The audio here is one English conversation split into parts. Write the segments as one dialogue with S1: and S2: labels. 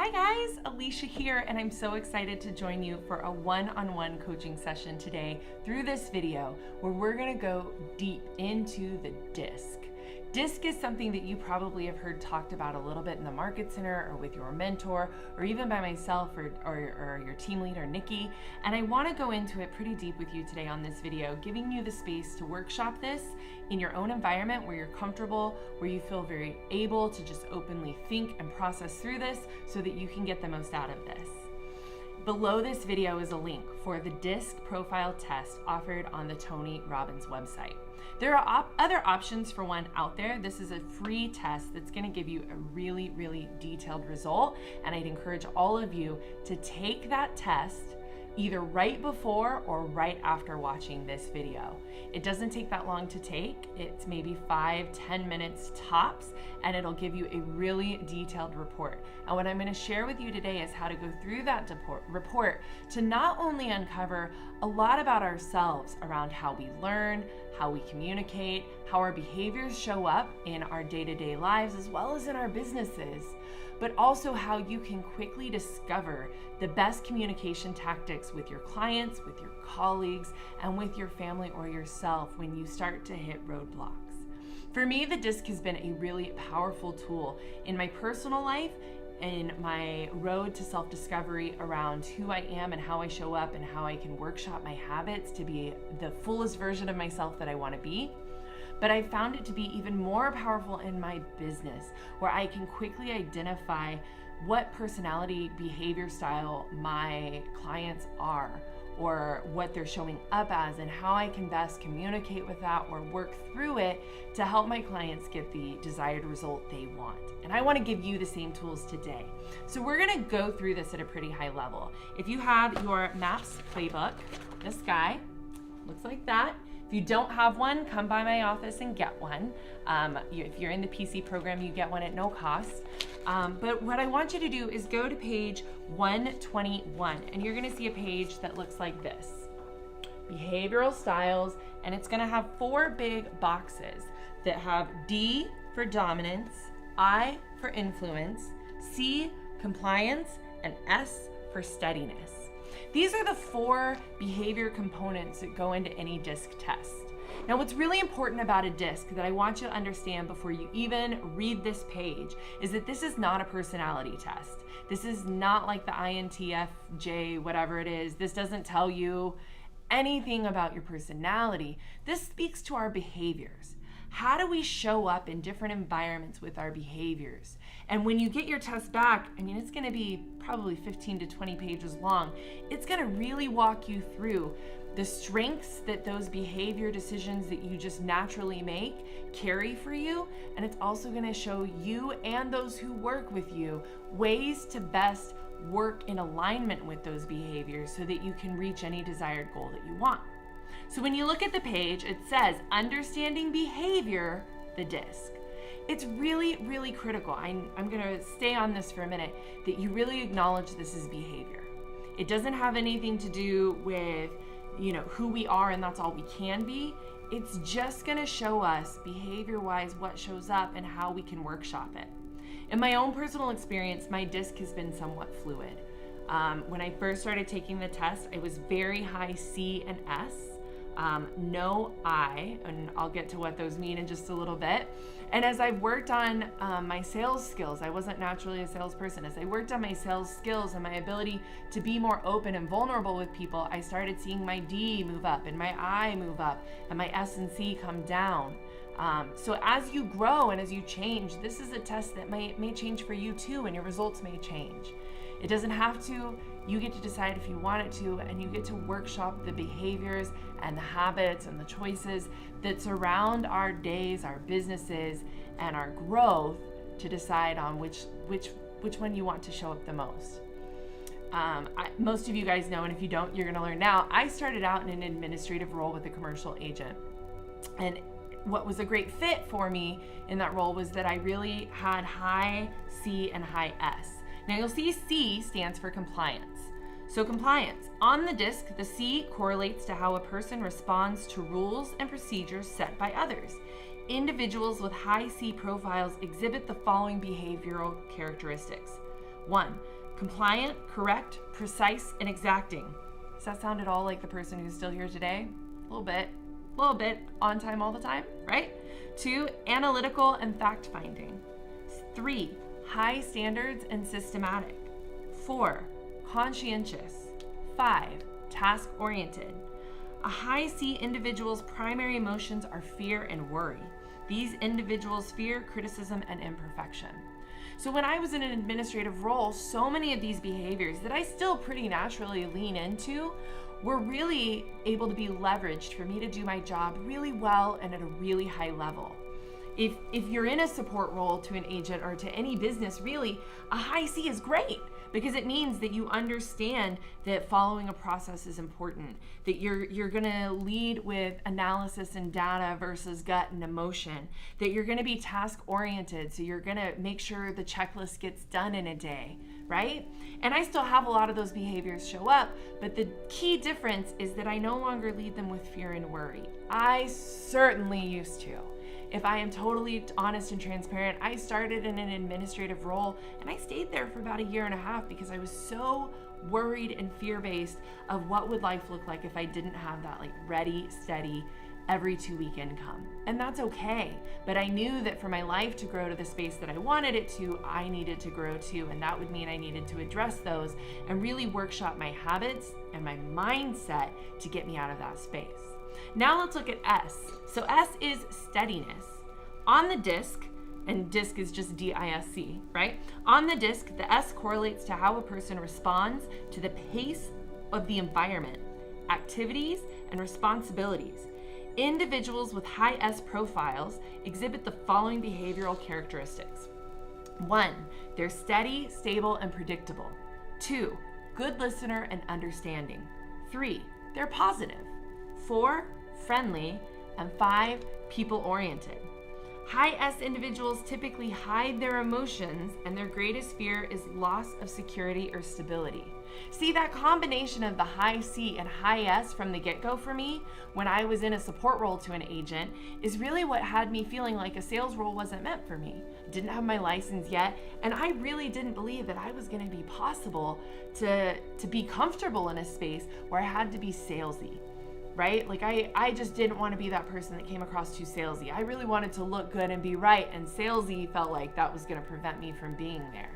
S1: Hi guys, Alicia here, and I'm so excited to join you for a one-on-one coaching session today through this video where we're gonna go deep into the DISC. DISC is something that you probably have heard talked about a little bit in the Market Center or with your mentor or even by myself or your team leader, Nikki. And I wanna go into it pretty deep with you today on this video, giving you the space to workshop this in your own environment where you're comfortable, where you feel very able to just openly think and process through this so that you can get the most out of this. Below this video is a link for the DISC profile test offered on the Tony Robbins website. There are other options for one out there. This is a free test that's going to give you a really, really detailed result, and I'd encourage all of you to take that test either right before or right after watching this video. It doesn't take that long to take. It's maybe 5-10 minutes tops, and it'll give you a really detailed report. And what I'm going to share with you today is how to go through that report to not only uncover a lot about ourselves around how we learn, how we communicate, how our behaviors show up in our day-to-day lives as well as in our businesses, but also how you can quickly discover the best communication tactics with your clients, with your colleagues, and with your family or yourself when you start to hit roadblocks. For me, the DISC has been a really powerful tool in my personal life, in my road to self-discovery around who I am and how I show up and how I can workshop my habits to be the fullest version of myself that I want to be. But I found it to be even more powerful in my business, where I can quickly identify what personality behavior style my clients are, or what they're showing up as, and how I can best communicate with that or work through it to help my clients get the desired result they want. And I want to give you the same tools today. So we're going to go through this at a pretty high level. If you have your MAPS playbook, this guy looks like that. If you don't have one, come by my office and get one. If you're in the PC program, you get one at no cost. But what I want you to do is go to page 121, and you're gonna see a page that looks like this. Behavioral styles, and it's gonna have 4 big boxes that have D for dominance, I for influence, C, compliance, and S for steadiness. These are the 4 behavior components that go into any DISC test. Now, what's really important about a DISC that I want you to understand before you even read this page is that this is not a personality test. This is not like the INTFJ, whatever it is. This doesn't tell you anything about your personality. This speaks to our behaviors. How do we show up in different environments with our behaviors? And when you get your test back, it's gonna be probably 15 to 20 pages long. It's gonna really walk you through the strengths that those behavior decisions that you just naturally make carry for you. And it's also gonna show you and those who work with you ways to best work in alignment with those behaviors so that you can reach any desired goal that you want. So when you look at the page, it says, understanding behavior, the DISC. It's really, really critical. I'm gonna stay on this for a minute, that you really acknowledge this is behavior. It doesn't have anything to do with, who we are and that's all we can be. It's just gonna show us behavior-wise what shows up and how we can workshop it. In my own personal experience, my DISC has been somewhat fluid. When I first started taking the test, I was very high C and S. No I, and I'll get to what those mean in just a little bit. And as I've worked on my sales skills, I wasn't naturally a salesperson. As I worked on my sales skills and my ability to be more open and vulnerable with people, I started seeing my D move up and my I move up and my S and C come down. So as you grow and as you change, this is a test that may change for you too, and your results may change. It doesn't have to. You get to decide if you want it to, and you get to workshop the behaviors and the habits and the choices that surround our days, our businesses, and our growth to decide on which one you want to show up the most. Most of you guys know, and if you don't, you're gonna learn now. I started out in an administrative role with a commercial agent, and what was a great fit for me in that role was that I really had high C and high S. Now you'll see C stands for compliance. So compliance. On the DISC, the C correlates to how a person responds to rules and procedures set by others. Individuals with high C profiles exhibit the following behavioral characteristics. 1, compliant, correct, precise, and exacting. Does that sound at all like the person who's still here today? A little bit, on time all the time, right? 2, analytical and fact-finding. 3, high standards and systematic. 4, conscientious. 5, task-oriented. A high C individual's primary emotions are fear and worry. These individuals fear criticism and imperfection. So when I was in an administrative role, so many of these behaviors that I still pretty naturally lean into were really able to be leveraged for me to do my job really well and at a really high level. If you're in a support role to an agent or to any business, really, a high C is great because it means that you understand that following a process is important, that you're gonna lead with analysis and data versus gut and emotion, that you're gonna be task oriented, so you're gonna make sure the checklist gets done in a day, right? And I still have a lot of those behaviors show up, but the key difference is that I no longer lead them with fear and worry. I certainly used to. If I am totally honest and transparent, I started in an administrative role and I stayed there for about 1.5 years because I was so worried and fear-based of what would life look like if I didn't have that like ready, steady, every 2-week income. And that's okay. But I knew that for my life to grow to the space that I wanted it to, I needed to grow too. And that would mean I needed to address those and really workshop my habits and my mindset to get me out of that space. Now let's look at S. So S is steadiness. On the DISC, and DISC is just D-I-S-C, right? On the DISC, the S correlates to how a person responds to the pace of the environment, activities, and responsibilities. Individuals with high S profiles exhibit the following behavioral characteristics. 1, they're steady, stable, and predictable. 2, good listener and understanding. 3, they're positive. 4, friendly, and 5, people-oriented. High S individuals typically hide their emotions, and their greatest fear is loss of security or stability. See, that combination of the high C and high S from the get-go for me, when I was in a support role to an agent, is really what had me feeling like a sales role wasn't meant for me. I didn't have my license yet, and I really didn't believe that I was going to be possible to be comfortable in a space where I had to be salesy. Right? Like I just didn't want to be that person that came across too salesy. I really wanted to look good and be right, and salesy felt like that was going to prevent me from being there.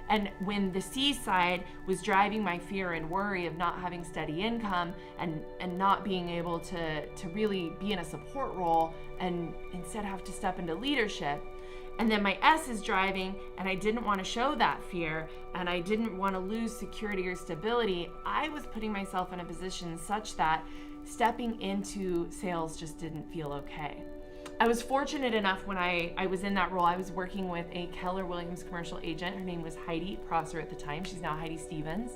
S1: And when the C side was driving my fear and worry of not having steady income and not being able to really be in a support role and instead have to step into leadership, and then my S is driving and I didn't want to show that fear and I didn't want to lose security or stability, I was putting myself in a position such that stepping into sales just didn't feel okay. I was fortunate enough when I was in that role, I was working with a Keller Williams commercial agent. Her name was Heidi Prosser at the time. She's now Heidi Stevens.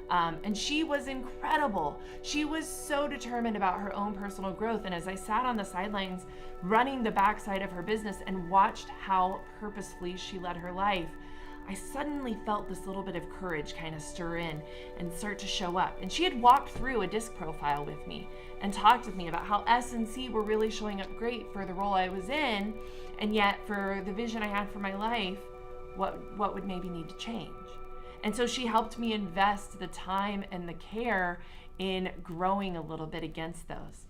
S1: And she was incredible. She was so determined about her own personal growth. And as I sat on the sidelines running the backside of her business and watched how purposefully she led her life, I suddenly felt this little bit of courage kind of stir in and start to show up. And she had walked through a DISC profile with me and talked with me about how S and C were really showing up great for the role I was in, and yet for the vision I had for my life, what would maybe need to change. And so she helped me invest the time and the care in growing a little bit against those.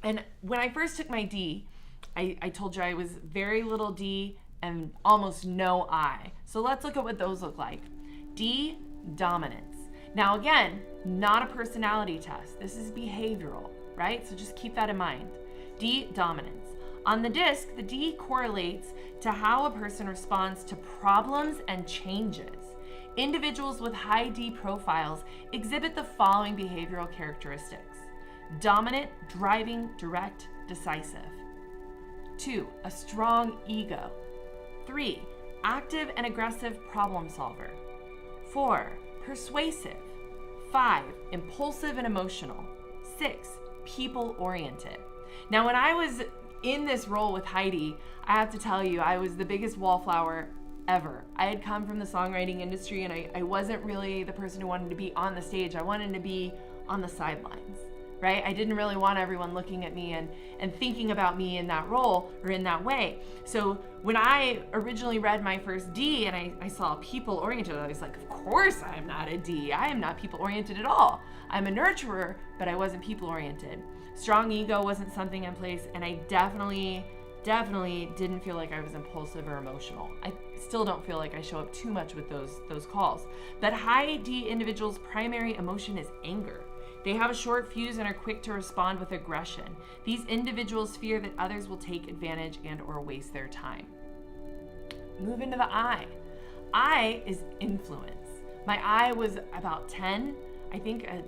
S1: And when I first took my D, I told you I was very little D and almost no I. So let's look at what those look like. D, dominance. Now again, not a personality test. This is behavioral, right? So just keep that in mind. D, dominance. On the DISC, the D correlates to how a person responds to problems and changes. Individuals with high D profiles exhibit the following behavioral characteristics. Dominant, driving, direct, decisive. 2, a strong ego. 3, active and aggressive problem solver. 4, persuasive. 5, impulsive and emotional. 6, people-oriented. Now, when I was in this role with Heidi, I have to tell you, I was the biggest wallflower ever. I had come from the songwriting industry and I wasn't really the person who wanted to be on the stage. I wanted to be on the sidelines. right? I didn't really want everyone looking at me and thinking about me in that role or in that way. So when I originally read my first D and I saw people oriented, I was like, of course I'm not a D. I am not people oriented at all. I'm a nurturer, but I wasn't people oriented. Strong ego wasn't something in place, and I definitely didn't feel like I was impulsive or emotional. I still don't feel like I show up too much with those calls. That high D individual's primary emotion is anger. They have a short fuse and are quick to respond with aggression. These individuals fear that others will take advantage and or waste their time. Move into the I. I is influence. My I was about 10, I think a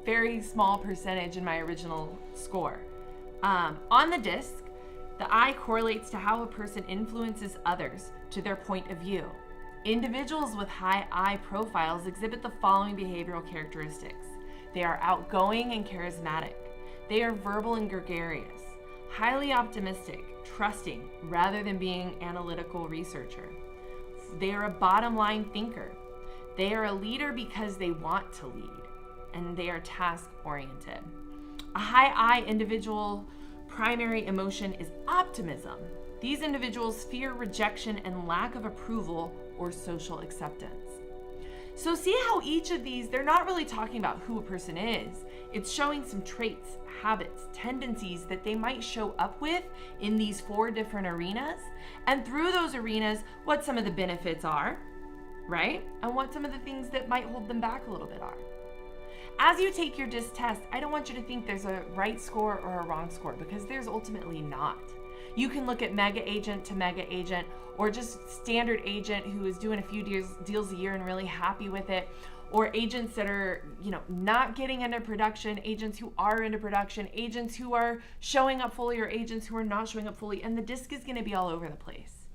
S1: very small percentage in my original score. On the disc, the I correlates to how a person influences others to their point of view. Individuals with high I profiles exhibit the following behavioral characteristics. They are outgoing and charismatic. They are verbal and gregarious, highly optimistic, trusting, rather than being analytical researcher. They are a bottom line thinker. They are a leader because they want to lead, and they are task oriented. A high I individual primary emotion is optimism. These individuals fear rejection and lack of approval or social acceptance. So see how each of these, they're not really talking about who a person is. It's showing some traits, habits, tendencies that they might show up with in these 4 different arenas. And through those arenas, what some of the benefits are, right? And what some of the things that might hold them back a little bit are. As you take your DISC test, I don't want you to think there's a right score or a wrong score, because there's ultimately not. You can look at mega agent to mega agent, or just standard agent who is doing a few deals a year and really happy with it, or agents that are, not getting into production, agents who are into production, agents who are showing up fully, or agents who are not showing up fully, and the DISC is going to be all over the place.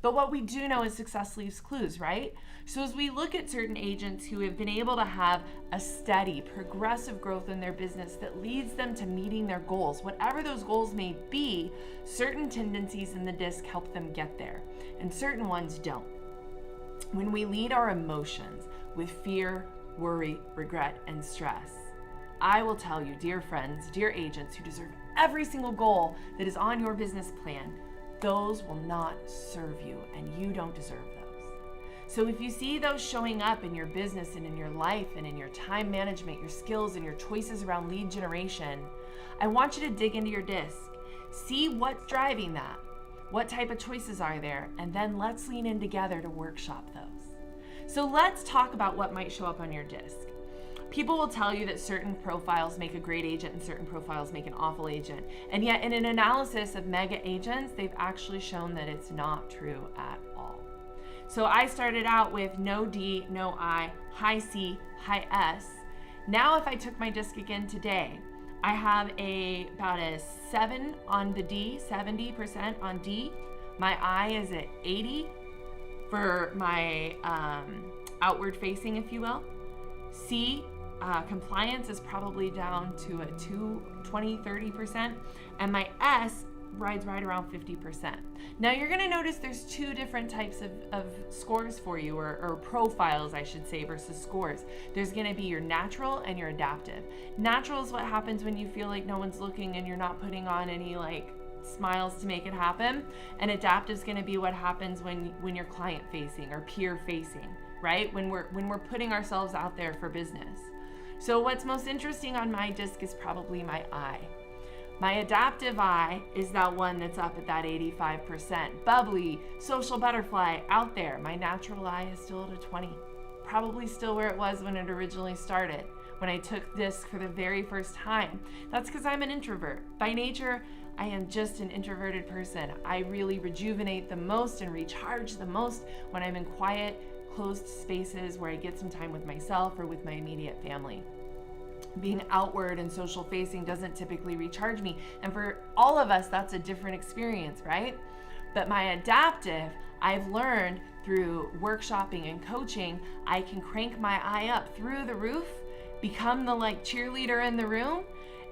S1: But what we do know is success leaves clues, right? So as we look at certain agents who have been able to have a steady, progressive growth in their business that leads them to meeting their goals, whatever those goals may be, certain tendencies in the DISC help them get there, and certain ones don't. When we lead our emotions with fear, worry, regret, and stress, I will tell you, dear friends, dear agents who deserve every single goal that is on your business plan, those will not serve you, and you don't deserve those. So if you see those showing up in your business and in your life and in your time management, your skills and your choices around lead generation, I want you to dig into your DISC. See what's driving that. What type of choices are there? And then let's lean in together to workshop those. So let's talk about what might show up on your DISC. People will tell you that certain profiles make a great agent and certain profiles make an awful agent. And yet in an analysis of mega agents, they've actually shown that it's not true at all. So I started out with no D, no I, high C, high S. Now if I took my DISC again today, I have about a 7 on the D, 70% on D. My I is at 80 for my outward facing, if you will. C, compliance is probably down to a 20-30%, and my S rides right around 50%. Now you're going to notice there's 2 different types of scores for you, or profiles I should say, versus scores. There's going to be your natural and your adaptive. Natural is what happens when you feel like no one's looking and you're not putting on any smiles to make it happen, and adaptive is going to be what happens when you're client facing or peer facing, right? When we're putting ourselves out there for business. So what's most interesting on my DISC is probably my I. My adaptive I is that one that's up at that 85%. Bubbly, social butterfly, out there. My natural I is still at a 20. Probably still where it was when it originally started, when I took DISC for the very first time. That's because I'm an introvert. By nature, I am just an introverted person. I really rejuvenate the most and recharge the most when I'm in quiet, closed spaces where I get some time with myself or with my immediate family. Being outward and social facing doesn't typically recharge me. And for all of us, that's a different experience, right? But my adaptive, I've learned through workshopping and coaching, I can crank my I up through the roof, become the cheerleader in the room,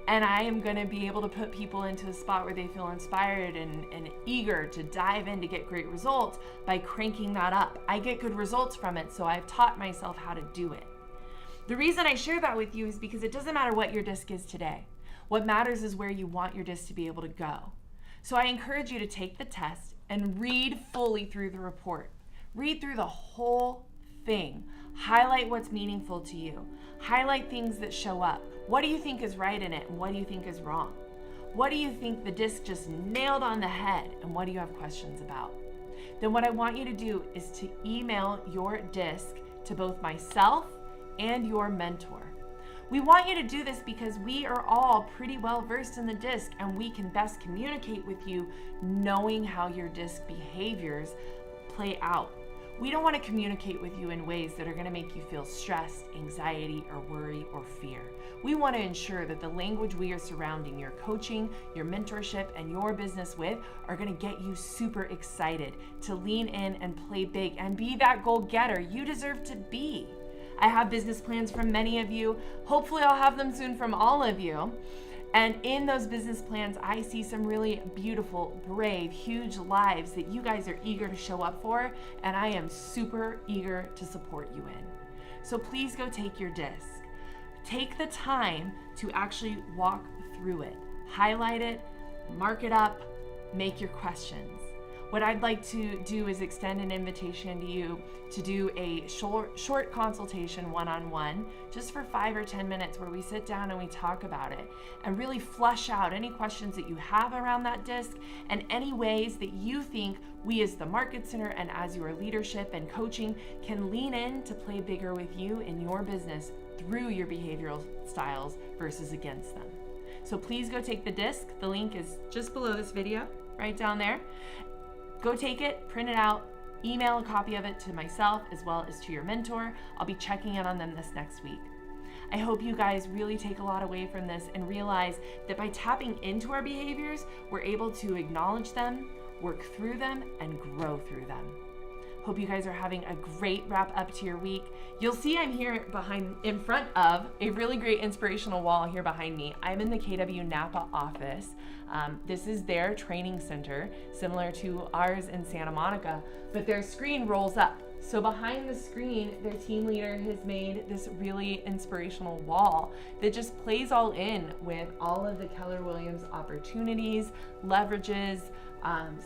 S1: and I am going to be able to put people into a spot where they feel inspired and eager to dive in to get great results by cranking that up. I get good results from it, so I've taught myself how to do it. The reason I share that with you is because it doesn't matter what your disc is today. What matters is where you want your disc to be able to go. So I encourage you to take the test and read fully through the report. Read through the whole thing. Highlight what's meaningful to you. Highlight things that show up. What do you think is right in it and what do you think is wrong? What do you think the disc just nailed on the head and what do you have questions about? Then what I want you to do is to email your disc to both myself and your mentor. We want you to do this because we are all pretty well versed in the disc and we can best communicate with you knowing how your disc behaviors play out. We don't want to communicate with you in ways that are going to make you feel stressed, anxiety, or worry or fear. We want to ensure that the language we are surrounding your coaching, your mentorship, and your business with are going to get you super excited to lean in and play big and be that goal getter you deserve to be. I have business plans from many of you. Hopefully I'll have them soon from all of you. And in those business plans, I see some really beautiful, brave, huge lives that you guys are eager to show up for, and I am super eager to support you in. So please go take your disc. Take the time to actually walk through it. Highlight it, mark it up, make your questions. What I'd like to do is extend an invitation to you to do a short consultation one-on-one, just for 5 or 10 minutes where we sit down and we talk about it and really flush out any questions that you have around that disc and any ways that you think we as the Market Center and as your leadership and coaching can lean in to play bigger with you in your business through your behavioral styles versus against them. So please go take the disc. The link is just below this video, right down there. Go take it, print it out, email a copy of it to myself as well as to your mentor. I'll be checking in on them this next week. I hope you guys really take a lot away from this and realize that by tapping into our behaviors, we're able to acknowledge them, work through them, and grow through them. Hope you guys are having a great wrap up to your week. You'll see I'm here in front of a really great inspirational wall here behind me. I'm in the KW Napa office. This is their training center, similar to ours in Santa Monica, but their screen rolls up. So behind the screen, their team leader has made this really inspirational wall that just plays all in with all of the Keller Williams opportunities, leverages,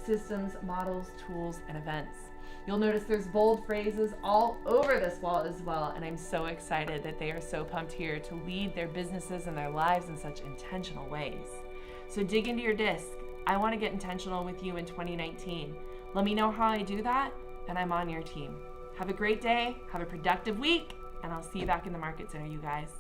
S1: systems, models, tools, and events. You'll notice there's bold phrases all over this wall as well, and I'm so excited that they are so pumped here to lead their businesses and their lives in such intentional ways. So dig into your disc. I want to get intentional with you in 2019. Let me know how I do that, and I'm on your team. Have a great day, have a productive week, and I'll see you back in the Market Center, you guys.